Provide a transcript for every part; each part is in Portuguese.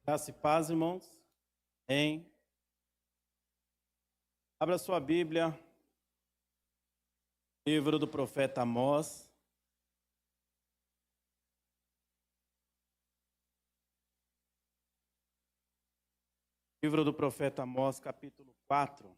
Graça e paz, irmãos. Amém. Abra sua Bíblia, livro do profeta Amós. Livro do profeta Amós, capítulo 4.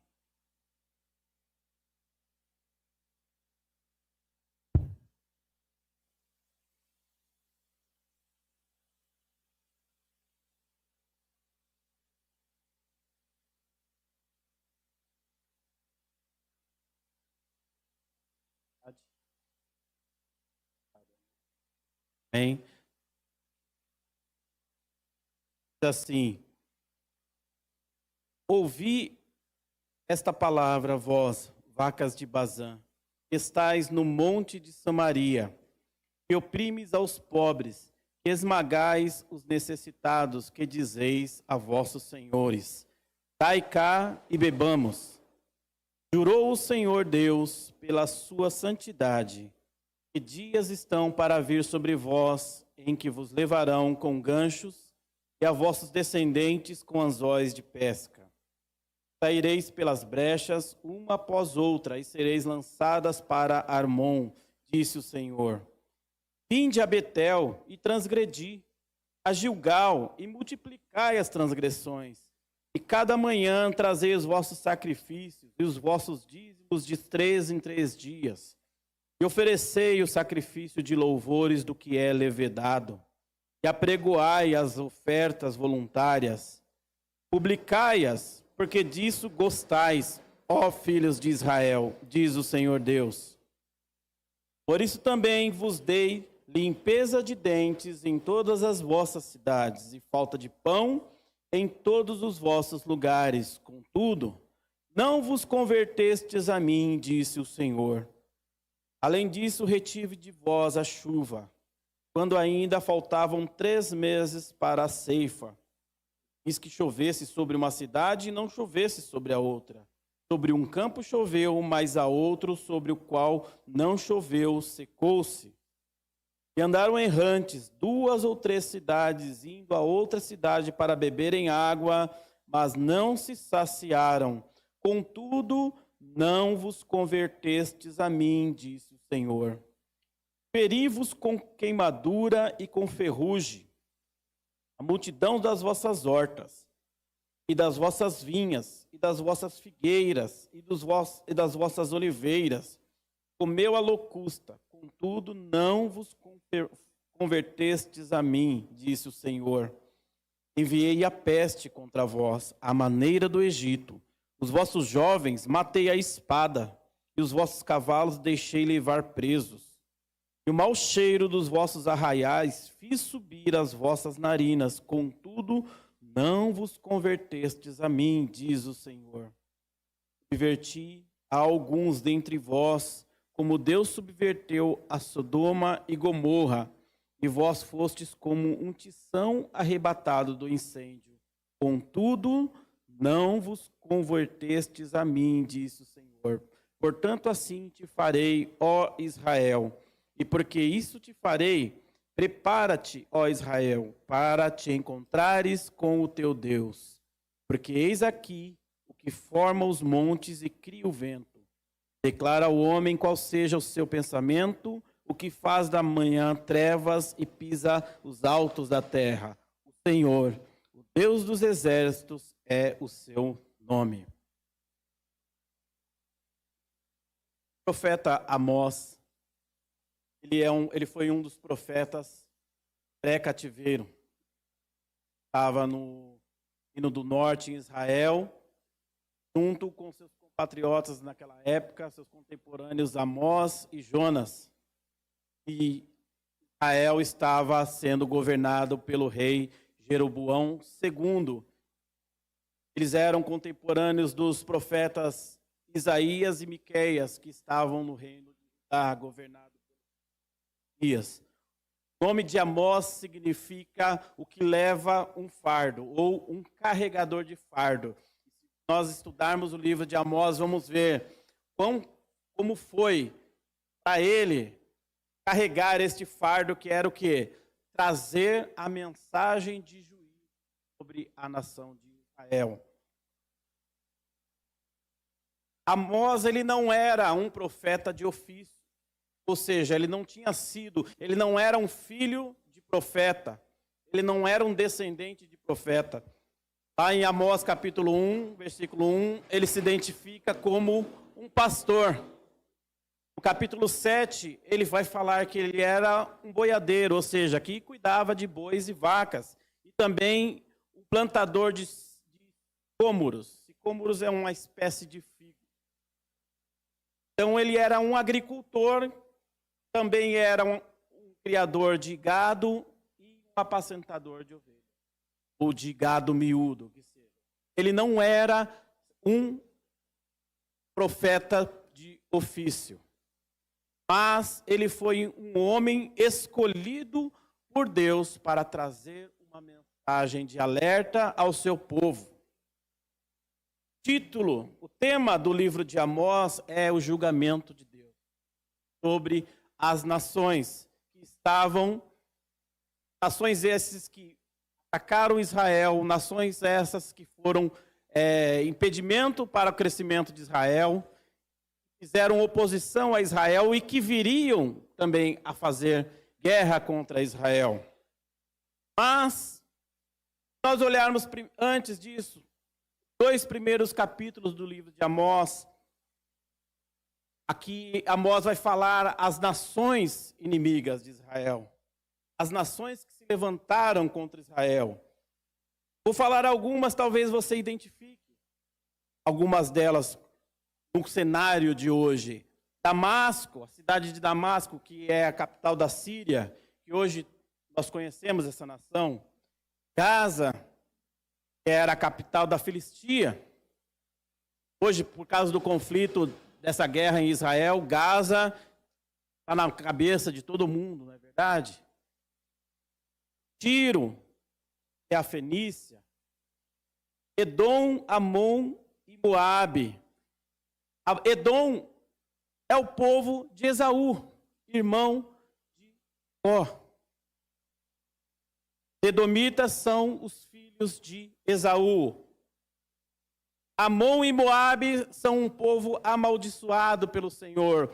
Amém. Diz assim: ouvi esta palavra, vós, vacas de Bazã, que estais no monte de Samaria, que oprimes aos pobres, que esmagais os necessitados, que dizeis a vossos senhores: dai cá e bebamos. Jurou o Senhor Deus pela sua santidade, que dias estão para vir sobre vós, em que vos levarão com ganchos, e a vossos descendentes com anzóis de pesca. Saireis pelas brechas, uma após outra, e sereis lançadas para Armon, disse o Senhor. Vinde a Betel e transgredi, a Gilgal e multiplicai as transgressões. E cada manhã trazei os vossos sacrifícios e os vossos dízimos de 3 em 3 dias. E oferecei o sacrifício de louvores do que é levedado. E apregoai as ofertas voluntárias. Publicai-as, porque disso gostais, ó filhos de Israel, diz o Senhor Deus. Por isso também vos dei limpeza de dentes em todas as vossas cidades, e falta de pão em todos os vossos lugares. Contudo, não vos convertestes a mim, disse o Senhor. Além disso, retive de vós a chuva, quando ainda faltavam 3 meses para a ceifa. Quis que chovesse sobre uma cidade e não chovesse sobre a outra. Sobre um campo choveu, mas a outro sobre o qual não choveu secou-se. E andaram errantes 2 ou 3 cidades, indo a outra cidade para beberem água, mas não se saciaram. Contudo, não vos convertestes a mim, disse o Senhor. Feri-vos com queimadura e com ferrugem, a multidão das vossas hortas, e das vossas vinhas, e das vossas figueiras, e das vossas oliveiras, comeu a locusta. Contudo, não vos convertestes a mim, disse o Senhor. Enviei a peste contra vós, à maneira do Egito. Os vossos jovens matei a espada, e os vossos cavalos deixei levar presos. E o mau cheiro dos vossos arraiais fiz subir as vossas narinas. Contudo, não vos convertestes a mim, diz o Senhor. Subverti a alguns dentre vós, como Deus subverteu a Sodoma e Gomorra, e vós fostes como um tição arrebatado do incêndio. Contudo, não vos convertestes a mim, disse o Senhor. Portanto, assim te farei, ó Israel. E porque isso te farei, prepara-te, ó Israel, para te encontrares com o teu Deus. Porque eis aqui o que forma os montes e cria o vento. Declara ao homem qual seja o seu pensamento, o que faz da manhã trevas e pisa os altos da terra. O Senhor, o Deus dos exércitos, é o seu nome. O profeta Amós, ele foi um dos profetas pré-cativeiro. Estava no Reino do Norte, em Israel, junto com seus compatriotas naquela época, seus contemporâneos Amós e Jonas. E Israel estava sendo governado pelo rei Jeroboão II. Eles eram contemporâneos dos profetas Isaías e Miqueias, que estavam no reino de Judá, governado por Isaías. O nome de Amós significa o que leva um fardo, ou um carregador de fardo. Se nós estudarmos o livro de Amós, vamos ver como foi para ele carregar este fardo, que era o quê? Trazer a mensagem de juízo sobre a nação de Israel. Amós, ele não era um profeta de ofício, ou seja, ele não era um filho de profeta, ele não era um descendente de profeta. Lá em Amós capítulo 1, versículo 1, ele se identifica como um pastor. No capítulo 7, ele vai falar que ele era um boiadeiro, ou seja, que cuidava de bois e vacas. E também um plantador de sicômoros. Sicômoros é uma espécie de figo. Então ele era um agricultor, também era um criador de gado e um apacentador de ovelhas. Ou de gado miúdo, que seja. Ele não era um profeta de ofício. Mas ele foi um homem escolhido por Deus para trazer uma mensagem de alerta ao seu povo. O tema do livro de Amós é o julgamento de Deus sobre as nações que nações essas que atacaram Israel, nações essas que foram impedimento para o crescimento de Israel, fizeram oposição a Israel e que viriam também a fazer guerra contra Israel. Mas, se nós olharmos antes disso, 2 primeiros capítulos do livro de Amós, aqui Amós vai falar as nações inimigas de Israel, as nações que se levantaram contra Israel. Vou falar algumas, talvez você identifique algumas delas no cenário de hoje. Damasco, a cidade de Damasco, que é a capital da Síria, que hoje nós conhecemos essa nação. Gaza, que era a capital da Filistia. Hoje, por causa do conflito dessa guerra em Israel, Gaza está na cabeça de todo mundo, não é verdade? Tiro, que é a Fenícia. Edom, Amon e Moabe. Edom é o povo de Esaú, irmão de Jacó. Edomitas são os filhos de Esaú. Amon e Moabe são um povo amaldiçoado pelo Senhor.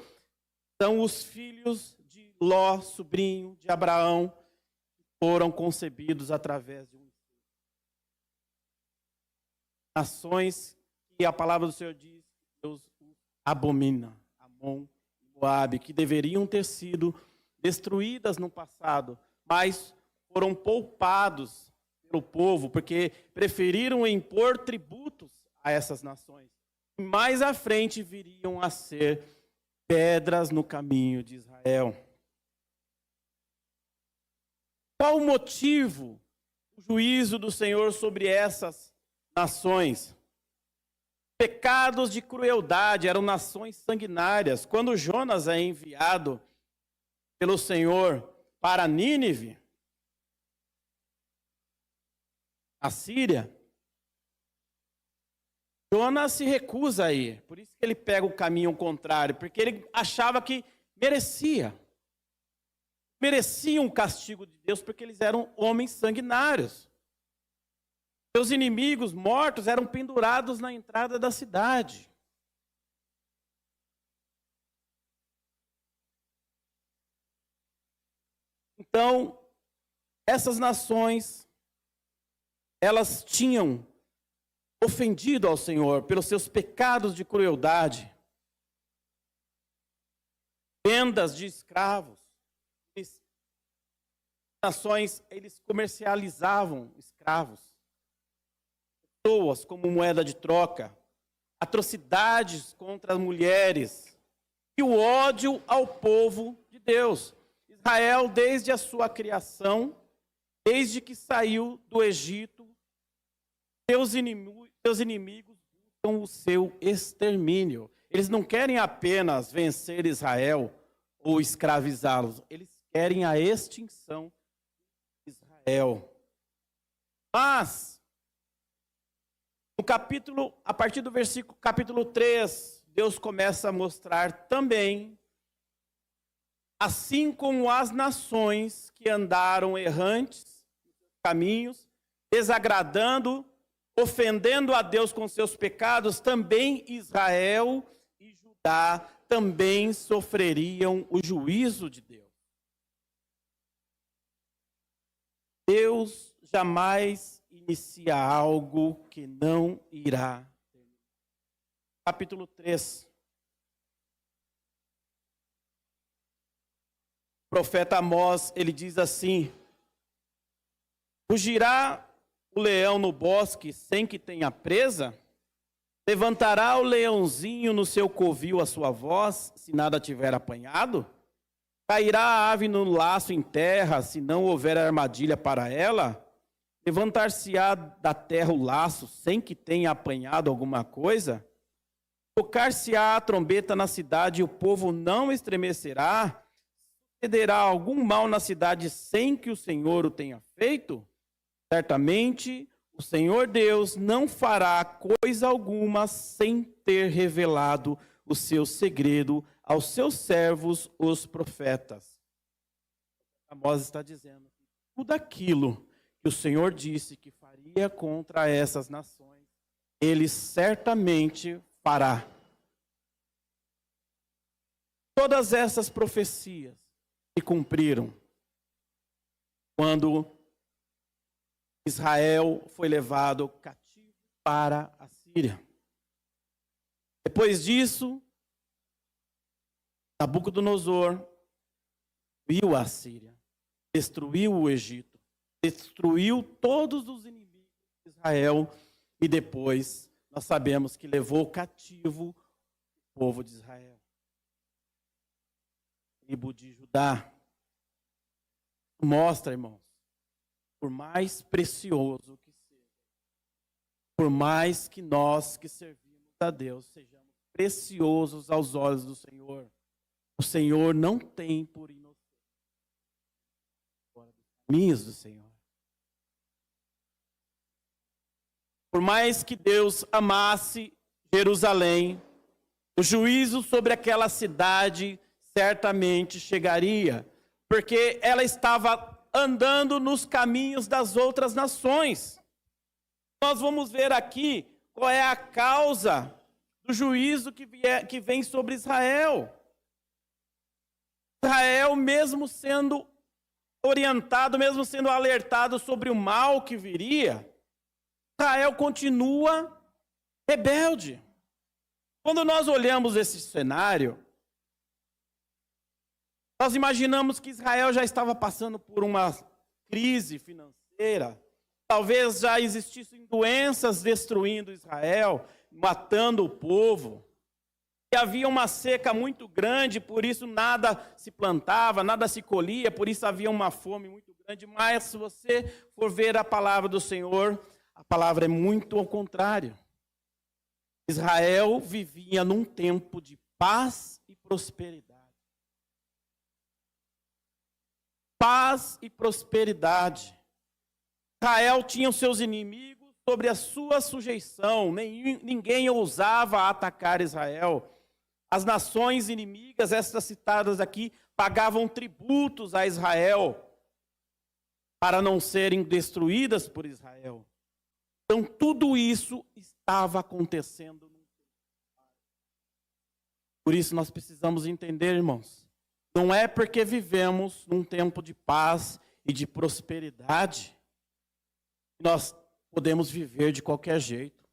São os filhos de Ló, sobrinho de Abraão, que foram concebidos através de nações que a palavra do Senhor diz que Deus abomina. Amon e Moabe, que deveriam ter sido destruídas no passado, mas foram poupados pelo povo, porque preferiram impor tributos a essas nações. E mais à frente viriam a ser pedras no caminho de Israel. Qual o motivo do juízo do Senhor sobre essas nações? Pecados de crueldade, eram nações sanguinárias. Quando Jonas é enviado pelo Senhor para Nínive, a Síria, Jonas se recusa a ir. Por isso que ele pega o caminho contrário, porque ele achava que mereciam um castigo de Deus, porque eles eram homens sanguinários. Seus inimigos mortos eram pendurados na entrada da cidade. Então, essas nações, elas tinham ofendido ao Senhor pelos seus pecados de crueldade. Vendas de escravos. Nações, eles comercializavam escravos. Pessoas como moeda de troca, atrocidades contra as mulheres e o ódio ao povo de Deus. Israel, desde a sua criação, desde que saiu do Egito, seus inimigos buscam o seu extermínio. Eles não querem apenas vencer Israel ou escravizá-los, eles querem a extinção de Israel. Mas a partir do versículo capítulo 3, Deus começa a mostrar também, assim como as nações que andaram errantes nos caminhos, desagradando, ofendendo a Deus com seus pecados, também Israel e Judá também sofreriam o juízo de Deus. Deus jamais inicia algo que não irá terminar. Capítulo 3. O profeta Amós, ele diz assim: fugirá o leão no bosque sem que tenha presa? Levantará o leãozinho no seu covil a sua voz, se nada tiver apanhado? Cairá a ave no laço em terra, se não houver armadilha para ela? Levantar-se-á da terra o laço, sem que tenha apanhado alguma coisa? Tocar-se-á a trombeta na cidade e o povo não estremecerá? Sucederá algum mal na cidade sem que o Senhor o tenha feito? Certamente, o Senhor Deus não fará coisa alguma sem ter revelado o seu segredo aos seus servos, os profetas. Amós está dizendo que tudo aquilo que o Senhor disse que faria contra essas nações, ele certamente fará. Todas essas profecias se cumpriram quando Israel foi levado cativo para a Síria. Depois disso, Nabucodonosor viu a Síria, destruiu o Egito, destruiu todos os inimigos de Israel e depois nós sabemos que levou cativo o povo de Israel. A tribo de Judá mostra, irmãos, por mais precioso que seja, por mais que nós que servimos a Deus sejamos preciosos aos olhos do Senhor, o Senhor não tem por inocente fora dos caminhos do Senhor. Por mais que Deus amasse Jerusalém, o juízo sobre aquela cidade certamente chegaria, porque ela estava andando nos caminhos das outras nações. Nós vamos ver aqui qual é a causa do juízo que vem sobre Israel. Israel, mesmo sendo orientado, mesmo sendo alertado sobre o mal que viria, Israel continua rebelde. Quando nós olhamos esse cenário, nós imaginamos que Israel já estava passando por uma crise financeira, talvez já existissem doenças destruindo Israel, matando o povo, que havia uma seca muito grande, por isso nada se plantava, nada se colhia, por isso havia uma fome muito grande. Mas se você for ver a palavra do Senhor, a palavra é muito ao contrário. Israel vivia num tempo de paz e prosperidade. Paz e prosperidade. Israel tinha os seus inimigos sobre a sua sujeição. Ninguém ousava atacar Israel. As nações inimigas, estas citadas aqui, pagavam tributos a Israel para não serem destruídas por Israel. Então, tudo isso estava acontecendo. Por isso, nós precisamos entender, irmãos, não é porque vivemos num tempo de paz e de prosperidade que nós podemos viver de qualquer jeito.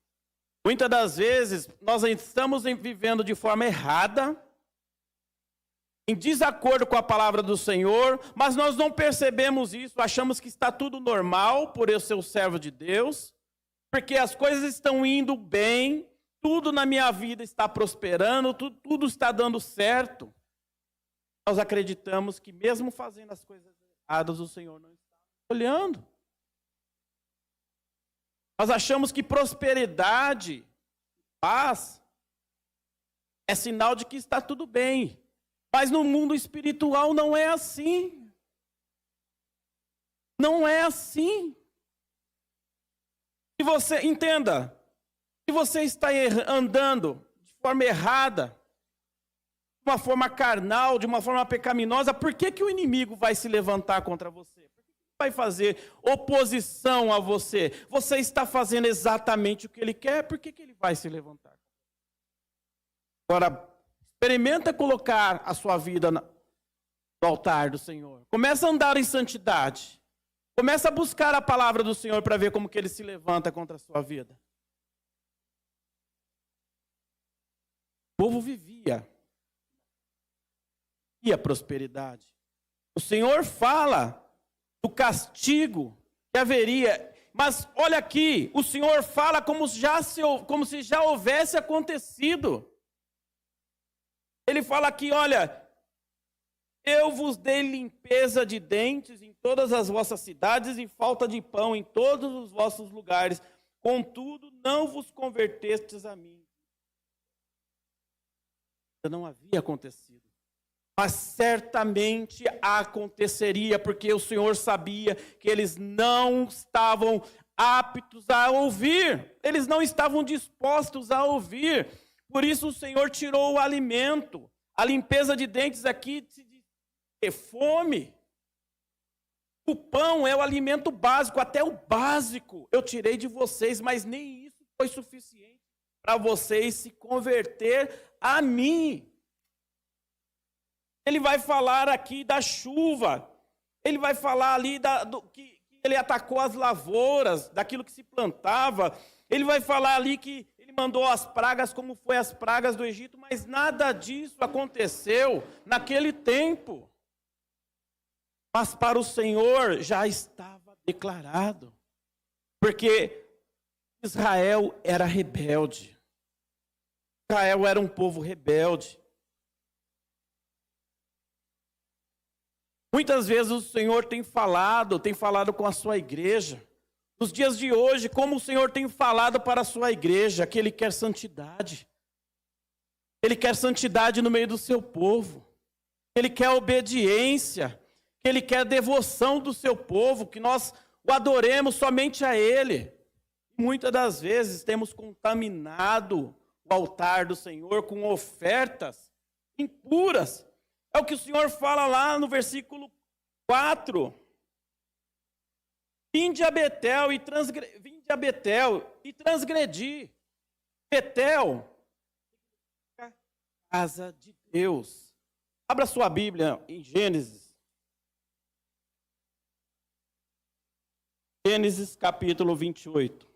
Muitas das vezes, nós estamos vivendo de forma errada, em desacordo com a palavra do Senhor, mas nós não percebemos isso, achamos que está tudo normal por eu ser o servo de Deus, porque as coisas estão indo bem, tudo na minha vida está prosperando, tudo está dando certo. Nós acreditamos que mesmo fazendo as coisas erradas, o Senhor não está olhando. Nós achamos que prosperidade, paz, é sinal de que está tudo bem. Mas no mundo espiritual não é assim. Não é assim. Se você, entenda, se você está andando de forma errada, de uma forma carnal, de uma forma pecaminosa, por que o inimigo vai se levantar contra você? Por que ele vai fazer oposição a você? Você está fazendo exatamente o que ele quer, por que ele vai se levantar? Agora, experimenta colocar a sua vida no altar do Senhor. Começa a andar em santidade. Começa a buscar a palavra do Senhor para ver como que ele se levanta contra a sua vida. O povo vivia a prosperidade. O Senhor fala do castigo que haveria, mas olha aqui, o Senhor fala como se já houvesse acontecido. Ele fala aqui, olha, eu vos dei limpeza de dentes em todas as vossas cidades e falta de pão em todos os vossos lugares. Contudo, não vos convertestes a mim. Não havia acontecido. Mas certamente aconteceria, porque o Senhor sabia que eles não estavam aptos a ouvir. Eles não estavam dispostos a ouvir. Por isso o Senhor tirou o alimento. A limpeza de dentes aqui é fome. O pão é o alimento básico, até o básico eu tirei de vocês, mas nem isso foi suficiente para vocês se converter a mim. Ele vai falar aqui da chuva, ele vai falar ali que ele atacou as lavouras, daquilo que se plantava, ele vai falar ali que ele mandou as pragas como foi as pragas do Egito, mas nada disso aconteceu naquele tempo. Mas para o Senhor já estava declarado, porque Israel era rebelde. Israel era um povo rebelde. Muitas vezes o Senhor tem falado com a sua igreja. Nos dias de hoje, como o Senhor tem falado para a sua igreja, que Ele quer santidade. Ele quer santidade no meio do seu povo. Ele quer obediência. Que Ele quer devoção do seu povo, que nós o adoremos somente a Ele. Muitas das vezes temos contaminado o altar do Senhor com ofertas impuras. É o que o Senhor fala lá no versículo 4. Vinde a Betel e transgredi. Betel, casa de Deus. Abra sua Bíblia em Gênesis. Gênesis capítulo 28.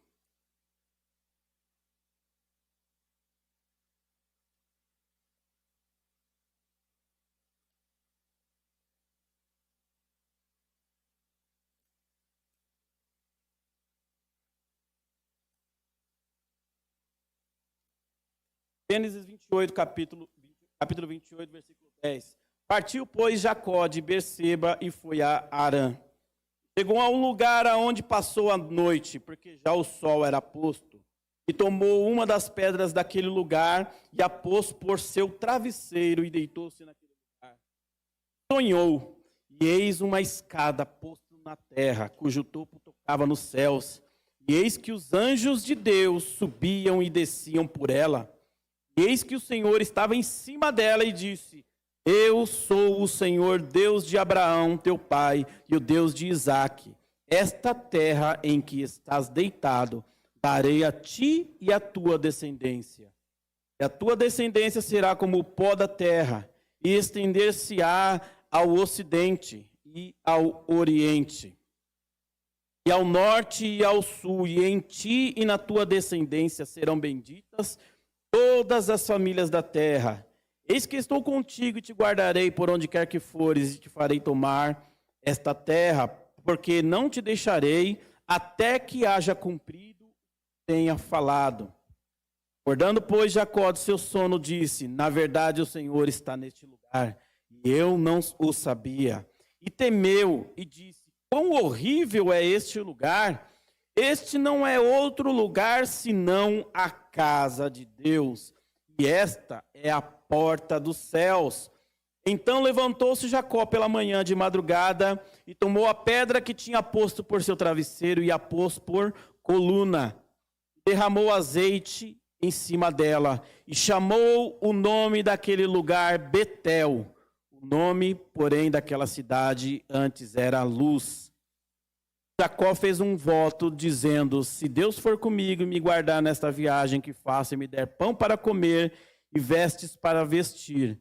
Gênesis 28, capítulo 28, versículo 10. Partiu, pois, Jacó de Berseba e foi a Harã. Chegou a um lugar aonde passou a noite, porque já o sol era posto, e tomou uma das pedras daquele lugar e a pôs por seu travesseiro e deitou-se naquele lugar. Sonhou, e eis uma escada posta na terra, cujo topo tocava nos céus, e eis que os anjos de Deus subiam e desciam por ela. E eis que o Senhor estava em cima dela e disse: Eu sou o Senhor, Deus de Abraão, teu pai, e o Deus de Isaque. Esta terra em que estás deitado, darei a ti e à tua descendência. E a tua descendência será como o pó da terra, e estender-se-á ao ocidente e ao oriente, e ao norte e ao sul, e em ti e na tua descendência serão benditas todas as famílias da terra. Eis que estou contigo e te guardarei por onde quer que fores, e te farei tomar esta terra, porque não te deixarei até que haja cumprido o que tenha falado. Acordando, pois, Jacó do seu sono, disse: Na verdade o Senhor está neste lugar, e eu não o sabia. E temeu e disse: Quão horrível é este lugar! Este não é outro lugar senão a casa de Deus, e esta é a porta dos céus. Então levantou-se Jacó pela manhã de madrugada e tomou a pedra que tinha posto por seu travesseiro e a pôs por coluna. Derramou azeite em cima dela e chamou o nome daquele lugar Betel. O nome, porém, daquela cidade antes era Luz. Jacó fez um voto dizendo: se Deus for comigo e me guardar nesta viagem que faço e me der pão para comer e vestes para vestir,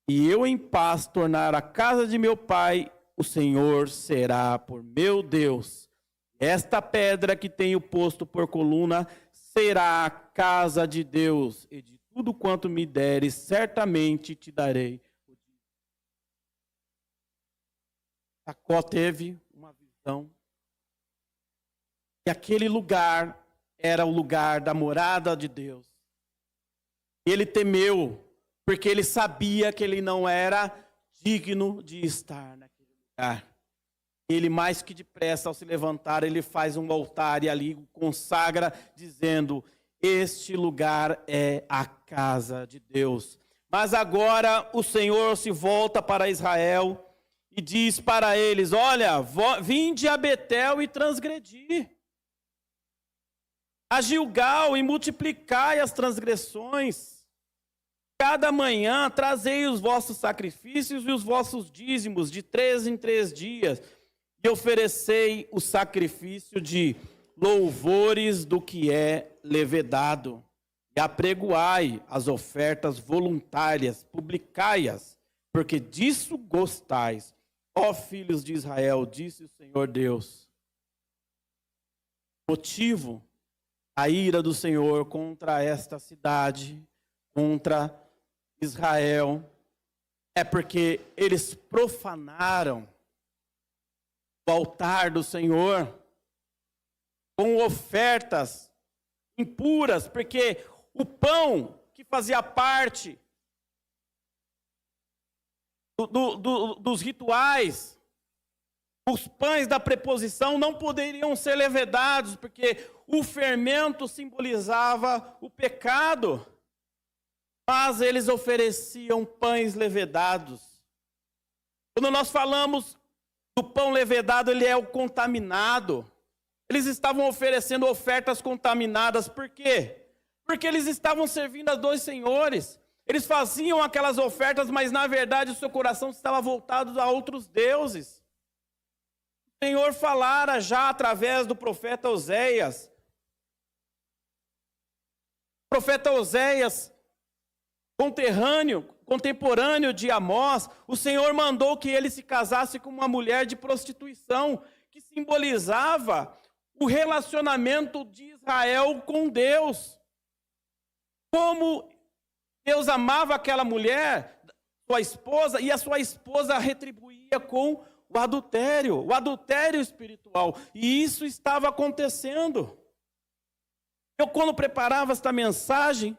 e eu em paz tornar a casa de meu pai, o Senhor será por meu Deus. Esta pedra que tenho posto por coluna será a casa de Deus, e de tudo quanto me deres, certamente te darei. Jacó teve uma visão que aquele lugar era o lugar da morada de Deus. Ele temeu, porque ele sabia que ele não era digno de estar naquele lugar. Ele, mais que depressa, ao se levantar, ele faz um altar e ali consagra, dizendo: este lugar é a casa de Deus. Mas agora o Senhor se volta para Israel e diz para eles: olha, vinde a Betel e transgredi, a Gilgal e multiplicai as transgressões. Cada manhã trazei os vossos sacrifícios e os vossos dízimos de 3 em 3 dias, e oferecei o sacrifício de louvores do que é levedado, e apregoai as ofertas voluntárias, publicai-as, porque disso gostais, ó filhos de Israel, disse o Senhor Deus. Motivo: a ira do Senhor contra esta cidade, contra Israel, é porque eles profanaram o altar do Senhor com ofertas impuras, porque o pão que fazia parte dos rituais, os pães da preposição não poderiam ser levedados, porque o fermento simbolizava o pecado, mas eles ofereciam pães levedados. Quando nós falamos do pão levedado, ele é o contaminado. Eles estavam oferecendo ofertas contaminadas. Por quê? Porque eles estavam servindo a 2 senhores. Eles faziam aquelas ofertas, mas na verdade o seu coração estava voltado a outros deuses. O Senhor falara já através do profeta Oséias. O profeta Oséias, contemporâneo de Amós, o Senhor mandou que ele se casasse com uma mulher de prostituição, que simbolizava o relacionamento de Israel com Deus. Como Deus amava aquela mulher, sua esposa, e a sua esposa retribuía com o adultério espiritual. E isso estava acontecendo. Eu, quando preparava esta mensagem,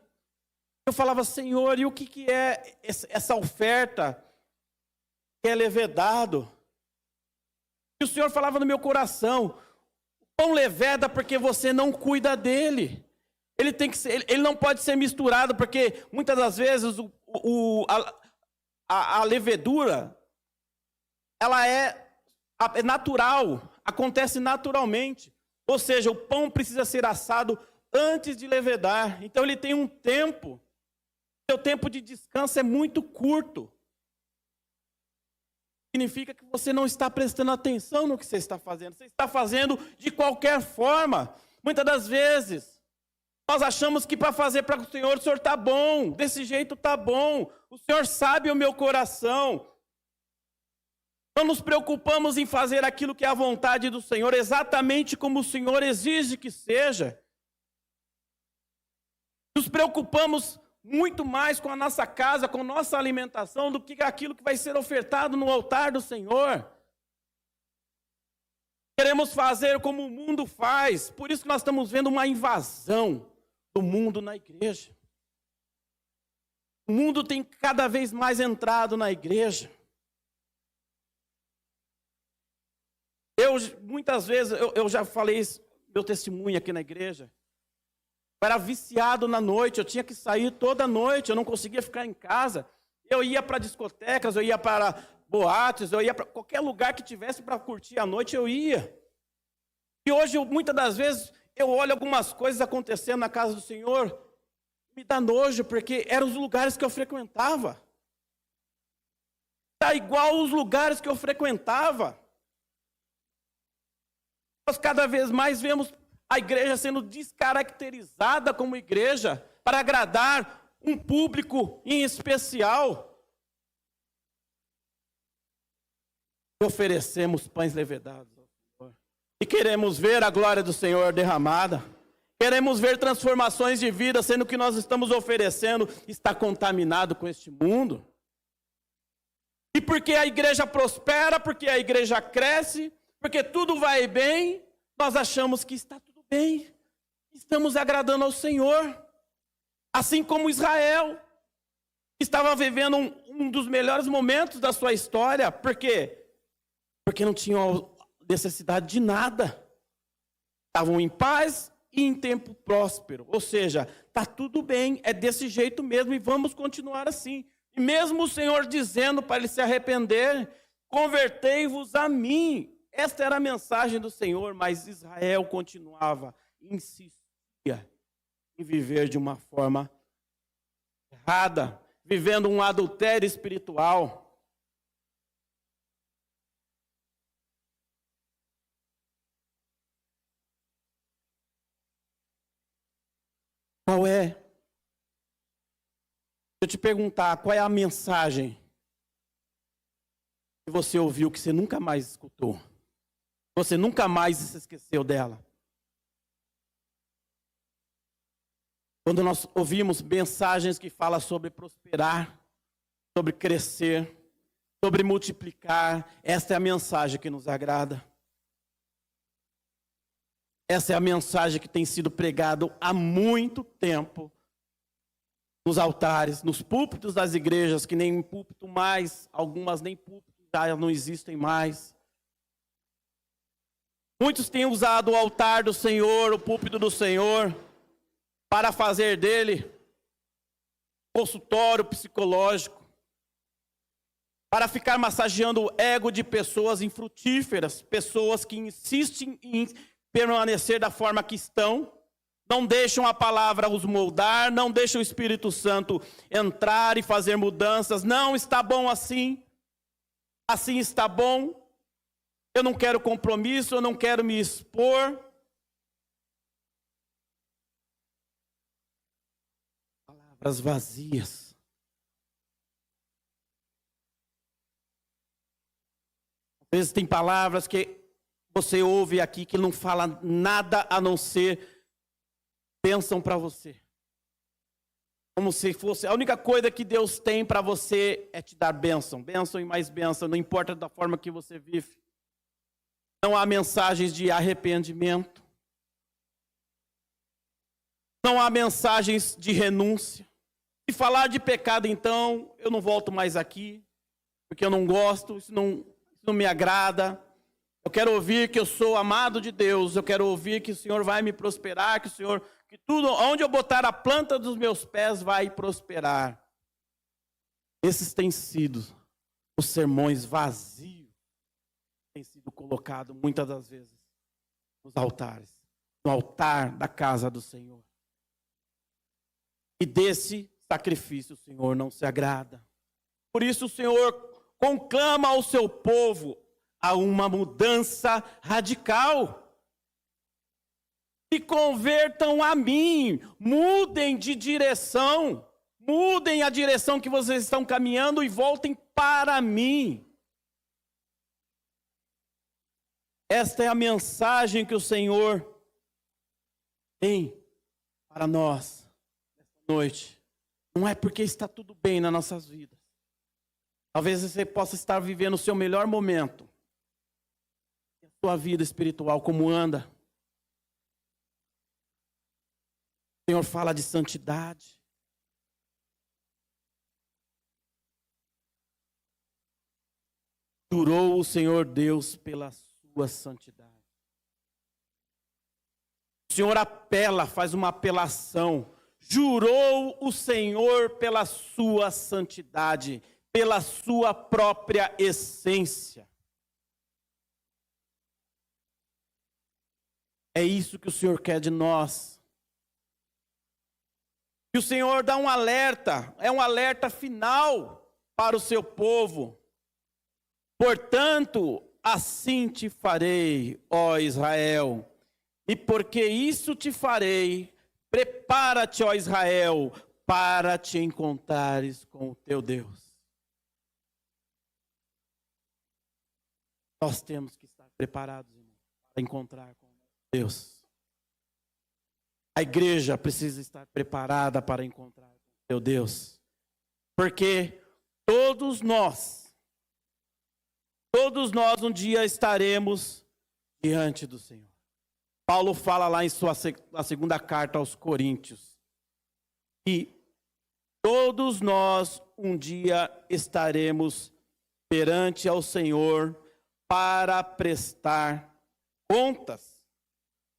eu falava: Senhor, e o que é essa oferta que é levedado? E o Senhor falava no meu coração: o pão leveda porque você não cuida dele. Ele não pode ser misturado, porque muitas das vezes a levedura, ela é natural, acontece naturalmente. Ou seja, o pão precisa ser assado antes de levedar. Então ele tem um tempo. Seu tempo de descanso é muito curto. Significa que você não está prestando atenção no que você está fazendo. Você está fazendo de qualquer forma. Muitas das vezes, nós achamos que para fazer para o Senhor está bom. Desse jeito está bom. O Senhor sabe o meu coração. Não nos preocupamos em fazer aquilo que é a vontade do Senhor, exatamente como o Senhor exige que seja. Nos preocupamos muito mais com a nossa casa, com a nossa alimentação, do que aquilo que vai ser ofertado no altar do Senhor. Queremos fazer como o mundo faz, por isso que nós estamos vendo uma invasão do mundo na igreja. O mundo tem cada vez mais entrado na igreja. Muitas vezes, eu já falei isso, meu testemunho aqui na igreja. Eu era viciado na noite, eu tinha que sair toda noite, eu não conseguia ficar em casa. Eu ia para discotecas, eu ia para boates, eu ia para qualquer lugar que tivesse para curtir a noite, eu ia. E hoje, muitas das vezes, eu olho algumas coisas acontecendo na casa do Senhor, me dá nojo, porque eram os lugares que eu frequentava. Está igual os lugares que eu frequentava. Nós cada vez mais vemos a igreja sendo descaracterizada como igreja para agradar um público em especial. Oferecemos pães levedados ao Senhor e queremos ver a glória do Senhor derramada. Queremos ver transformações de vida, sendo que nós estamos oferecendo está contaminado com este mundo. E porque a igreja prospera, porque a igreja cresce, porque tudo vai bem, nós achamos que está tudo bem. Estamos agradando ao Senhor. Assim como Israel estava vivendo um dos melhores momentos da sua história. Por quê? Porque não tinham necessidade de nada. Estavam em paz e em tempo próspero. Ou seja, está tudo bem, é desse jeito mesmo e vamos continuar assim. E mesmo o Senhor dizendo para eles se arrepender, convertei-vos a mim. Esta era a mensagem do Senhor, mas Israel continuava, insistia em viver de uma forma errada, vivendo um adultério espiritual. Qual é? Deixa eu te perguntar, qual é a mensagem que você ouviu que você nunca mais escutou? Você nunca mais se esqueceu dela? Quando nós ouvimos mensagens que falam sobre prosperar, sobre crescer, sobre multiplicar, essa é a mensagem que nos agrada. Essa é a mensagem que tem sido pregada há muito tempo nos altares, nos púlpitos das igrejas, que nem púlpito mais, algumas nem púlpitos já não existem mais. Muitos têm usado o altar do Senhor, o púlpito do Senhor, para fazer dele consultório psicológico, para ficar massageando o ego de pessoas infrutíferas, pessoas que insistem em permanecer da forma que estão, não deixam a palavra os moldar, não deixam o Espírito Santo entrar e fazer mudanças. Não está bom assim, assim está bom. Eu não quero compromisso, eu não quero me expor. Palavras vazias. Às vezes tem palavras que você ouve aqui que não fala nada a não ser bênção para você. Como se fosse a única coisa que Deus tem para você é te dar bênção. Bênção e mais bênção, não importa da forma que você vive. Não há mensagens de arrependimento. Não há mensagens de renúncia. E falar de pecado, então, eu não volto mais aqui, porque eu não gosto, isso não me agrada. Eu quero ouvir que eu sou amado de Deus, eu quero ouvir que o Senhor vai me prosperar, que tudo, onde eu botar a planta dos meus pés vai prosperar. Esses têm sido os sermões vazios, têm sido colocados muitas das vezes nos altares, no altar da casa do Senhor. E desse sacrifício o Senhor não se agrada. Por isso o Senhor conclama ao seu povo a uma mudança radical. Se convertam a mim, mudem de direção, mudem a direção que vocês estão caminhando e voltem para mim. Esta é a mensagem que o Senhor tem para nós nesta noite. Não é porque está tudo bem nas nossas vidas. Talvez você possa estar vivendo o seu melhor momento. E a sua vida espiritual, como anda? O Senhor fala de santidade. Jurou o Senhor Deus pela sua santidade. O Senhor apela, faz uma apelação. Jurou o Senhor pela sua santidade, pela sua própria essência. É isso que o Senhor quer de nós. E o Senhor dá um alerta, é um alerta final para o seu povo. Portanto, assim te farei, ó Israel. E porque isso te farei, prepara-te, ó Israel, para te encontrares com o teu Deus. Nós temos que estar preparados, irmão, para encontrar com Deus. A igreja precisa estar preparada para encontrar com o teu Deus. Porque todos nós um dia estaremos diante do Senhor. Paulo fala lá em na segunda carta aos Coríntios, que todos nós um dia estaremos perante ao Senhor para prestar contas,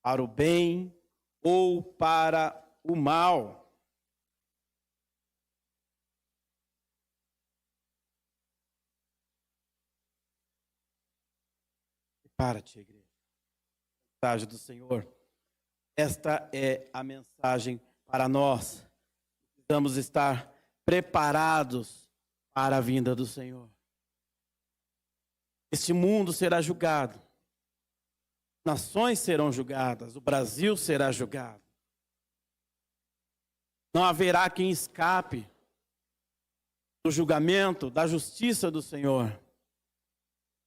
para o bem ou para o mal. Prepara-te, igreja. Mensagem do Senhor. Esta é a mensagem para nós. Precisamos estar preparados para a vinda do Senhor. Este mundo será julgado. Nações serão julgadas. O Brasil será julgado. Não haverá quem escape do julgamento, da justiça do Senhor.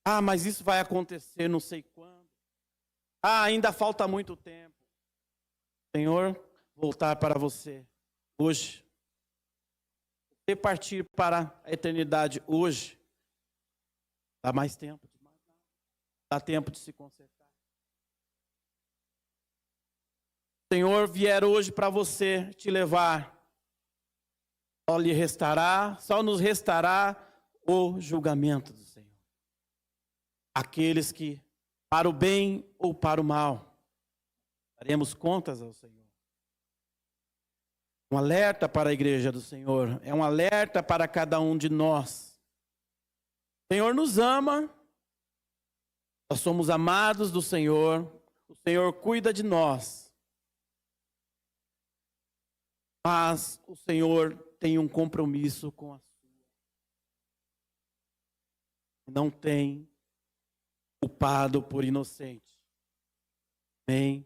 Ah, mas isso vai acontecer não sei quando. Ah, ainda falta muito tempo. Senhor, voltar para você hoje. Você partir para a eternidade hoje. Dá mais tempo. Dá tempo de se consertar. O Senhor vier hoje para você te levar. Só nos restará o julgamento do Senhor. Aqueles que, para o bem ou para o mal, daremos contas ao Senhor. Um alerta para a igreja do Senhor, é um alerta para cada um de nós. O Senhor nos ama, nós somos amados do Senhor, o Senhor cuida de nós. Mas o Senhor tem um compromisso com a sua. Não tem culpado por inocente. Amém?